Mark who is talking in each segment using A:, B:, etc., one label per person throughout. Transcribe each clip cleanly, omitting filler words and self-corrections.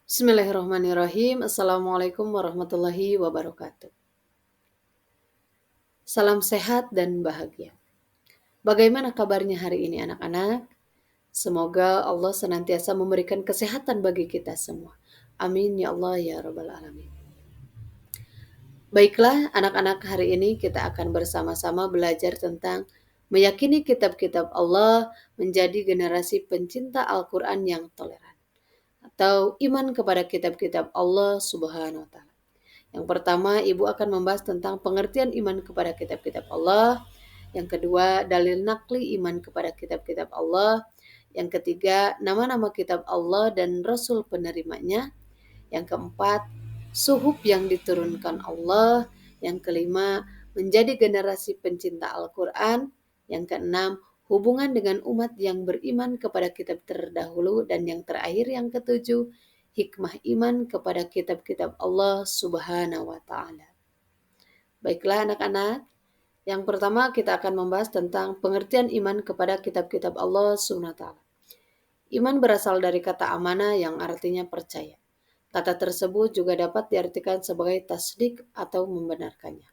A: Bismillahirrahmanirrahim. Assalamualaikum warahmatullahi wabarakatuh. Salam sehat dan bahagia. Bagaimana kabarnya hari ini anak-anak? Semoga Allah senantiasa memberikan kesehatan bagi kita semua. Amin ya Allah ya Rabbal Alamin. Baiklah anak-anak, hari ini kita akan bersama-sama belajar tentang meyakini kitab-kitab Allah menjadi generasi pencinta Al-Quran yang toleran. Atau iman kepada kitab-kitab Allah Subhanahu wa Ta'ala. Yang pertama, Ibu akan membahas tentang pengertian iman kepada kitab-kitab Allah. Yang kedua, dalil nakli iman kepada kitab-kitab Allah. Yang ketiga, nama-nama kitab Allah dan Rasul penerimanya. Yang keempat, suhuf yang diturunkan Allah. Yang kelima, menjadi generasi pencinta Al-Quran. Yang keenam, hubungan dengan umat yang beriman kepada kitab terdahulu. Dan yang terakhir, yang ketujuh, hikmah iman kepada kitab-kitab Allah Subhanahu wa Ta'ala. Baiklah anak-anak, yang pertama kita akan membahas tentang pengertian iman kepada kitab-kitab Allah Subhanahu wa Ta'ala. Iman berasal dari kata amanah yang artinya percaya. Kata tersebut juga dapat diartikan sebagai tasdik atau membenarkannya.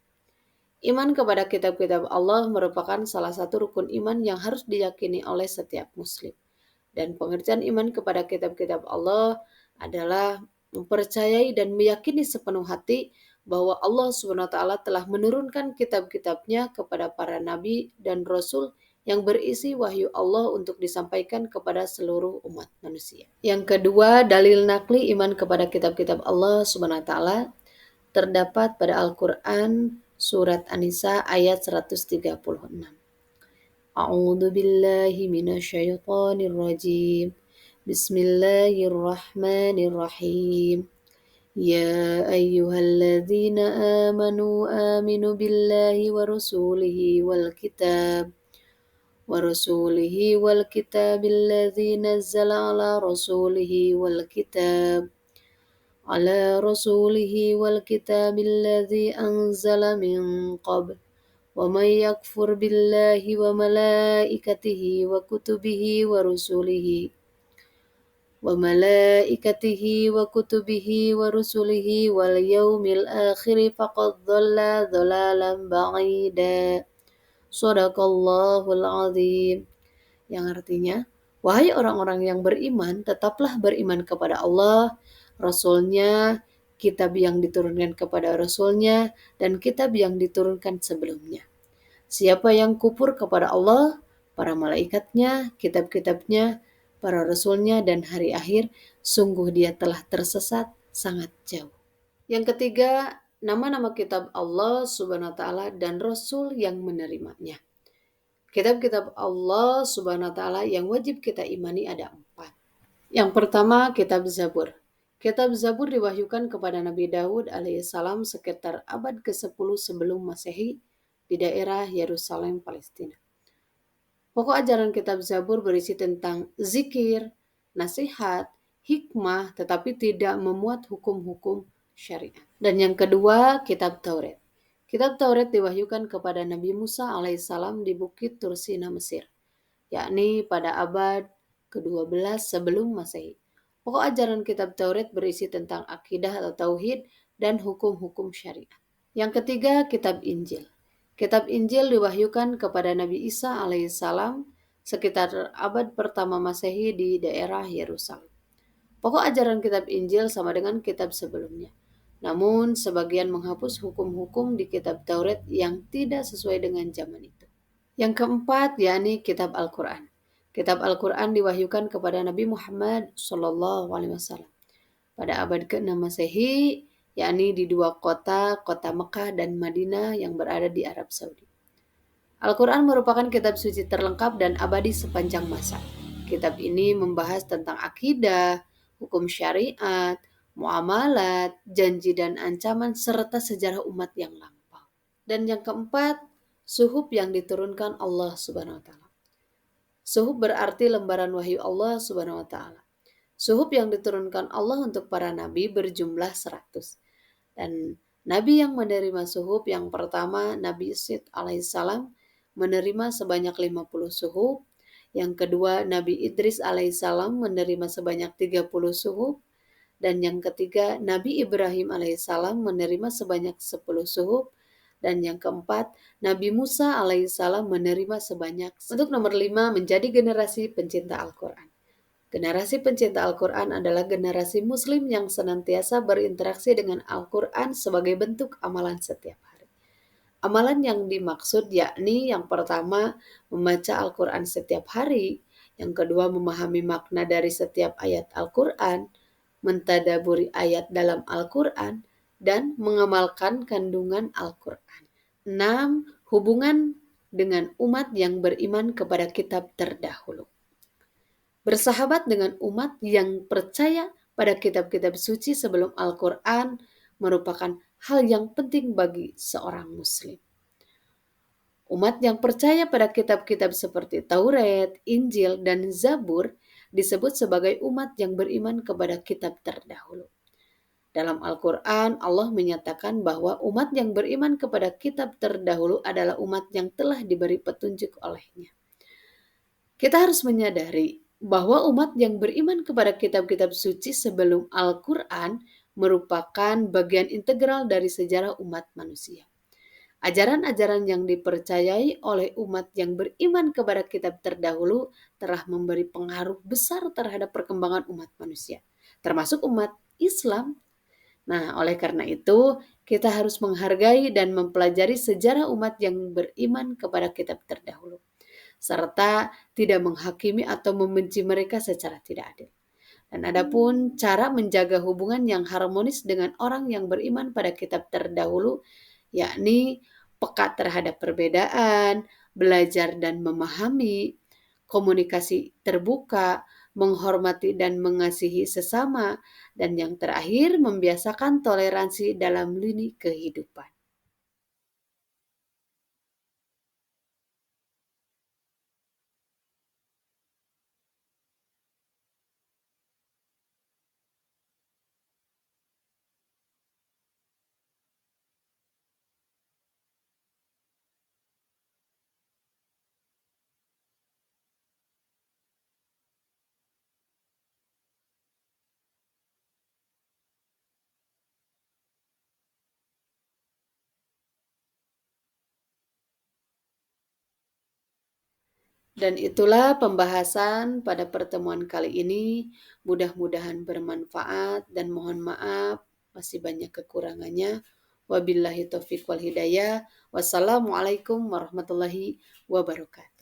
A: Iman kepada kitab-kitab Allah merupakan salah satu rukun iman yang harus diyakini oleh setiap muslim. Dan pengertian iman kepada kitab-kitab Allah adalah mempercayai dan meyakini sepenuh hati bahwa Allah SWT telah menurunkan kitab-kitabnya kepada para nabi dan rasul yang berisi wahyu Allah untuk disampaikan kepada seluruh umat manusia. Yang kedua, dalil nakli iman kepada kitab-kitab Allah SWT terdapat pada Al-Quran surat An-Nisa ayat 136. A'udzu billahi minasyaitonir rajim. Bismillahirrahmanirrahim. Ya ayyuhalladzina amanu aminu billahi wa rasulihi wal kitabil ladzi nazzala ala rasulihi wal kitabil ladzi anzala min qabl. ومن يكفر بالله وملائكته وكتبه ورسله واليوم الآخر فقد ضل ضلالا بعيدا. Shadaqallahul azim. Yang artinya, wahai orang-orang yang beriman, tetaplah beriman kepada Allah, Rasul-Nya, kitab yang diturunkan kepada Rasul-Nya, dan kitab yang diturunkan sebelumnya. Siapa yang kufur kepada Allah, para malaikatnya, kitab-kitabnya, para Rasul-Nya, dan hari akhir, sungguh dia telah tersesat sangat jauh. Yang ketiga, nama-nama kitab Allah Subhanahu wa Ta'ala dan Rasul yang menerimanya. Kitab-kitab Allah Subhanahu wa Ta'ala yang wajib kita imani ada 4. Yang pertama, kitab Zabur. Kitab Zabur diwahyukan kepada Nabi Daud alaihissalam sekitar abad ke-10 sebelum Masehi di daerah Yerusalem, Palestina. Pokok ajaran kitab Zabur berisi tentang zikir, nasihat, hikmah, tetapi tidak memuat hukum-hukum syariat. Dan yang kedua, kitab Taurat. Kitab Taurat diwahyukan kepada Nabi Musa alaihissalam di Bukit Tursina, Mesir, yakni pada abad ke-12 sebelum Masehi. Pokok ajaran kitab Taurat berisi tentang akidah atau tauhid dan hukum-hukum syariat. Yang ketiga, kitab Injil. Kitab Injil diwahyukan kepada Nabi Isa alaihissalam sekitar abad pertama Masehi di daerah Yerusalem. Pokok ajaran kitab Injil sama dengan kitab sebelumnya. Namun sebagian menghapus hukum-hukum di kitab Taurat yang tidak sesuai dengan zaman itu. Yang keempat, yakni kitab Al-Quran. Kitab Al-Quran diwahyukan kepada Nabi Muhammad SAW pada abad ke-6 Masehi, yakni di 2 kota Mekah dan Madinah yang berada di Arab Saudi. Al-Quran merupakan kitab suci terlengkap dan abadi sepanjang masa. Kitab ini membahas tentang akidah, hukum syariat, muamalat, janji dan ancaman, serta sejarah umat yang lampau. Dan yang keempat, suhuf yang diturunkan Allah Subhanahu wa Ta'ala. Suhuf berarti lembaran wahyu Allah Subhanahu wa Ta'ala. Suhuf yang diturunkan Allah untuk para nabi berjumlah 100. Dan nabi yang menerima suhuf yang pertama, Nabi Sid alaihissalam, menerima sebanyak 50 suhuf. Yang kedua, Nabi Idris alaihissalam menerima sebanyak 30 suhuf. Dan yang ketiga, Nabi Ibrahim alaihissalam menerima sebanyak 10 suhuf. Dan yang keempat, Nabi Musa alaihissalam menerima sebanyak. Untuk nomor 5, menjadi generasi pencinta Al-Quran. Generasi pencinta Al-Quran adalah generasi Muslim yang senantiasa berinteraksi dengan Al-Quran sebagai bentuk amalan setiap hari. Amalan yang dimaksud yakni yang pertama, membaca Al-Quran setiap hari, yang kedua, memahami makna dari setiap ayat Al-Quran, mentadaburi ayat dalam Al-Quran, dan mengamalkan kandungan Al-Quran. 6. Hubungan dengan umat yang beriman kepada kitab terdahulu. Bersahabat dengan umat yang percaya pada kitab-kitab suci sebelum Al-Quran merupakan hal yang penting bagi seorang Muslim. Umat yang percaya pada kitab-kitab seperti Taurat, Injil, dan Zabur disebut sebagai umat yang beriman kepada kitab terdahulu. Dalam Al-Quran, Allah menyatakan bahwa umat yang beriman kepada kitab terdahulu adalah umat yang telah diberi petunjuk olehnya. Kita harus menyadari bahwa umat yang beriman kepada kitab-kitab suci sebelum Al-Quran merupakan bagian integral dari sejarah umat manusia. Ajaran-ajaran yang dipercayai oleh umat yang beriman kepada kitab terdahulu telah memberi pengaruh besar terhadap perkembangan umat manusia, termasuk umat Islam. Nah, oleh karena itu, kita harus menghargai dan mempelajari sejarah umat yang beriman kepada kitab terdahulu, serta tidak menghakimi atau membenci mereka secara tidak adil. Dan adapun cara menjaga hubungan yang harmonis dengan orang yang beriman pada kitab terdahulu, yakni peka terhadap perbedaan, belajar dan memahami, komunikasi terbuka, menghormati dan mengasihi sesama, dan yang terakhir membiasakan toleransi dalam lini kehidupan. Dan itulah pembahasan pada pertemuan kali ini. Mudah-mudahan bermanfaat dan mohon maaf masih banyak kekurangannya. Wabillahi taufiq wal hidayah. Wassalamualaikum warahmatullahi wabarakatuh.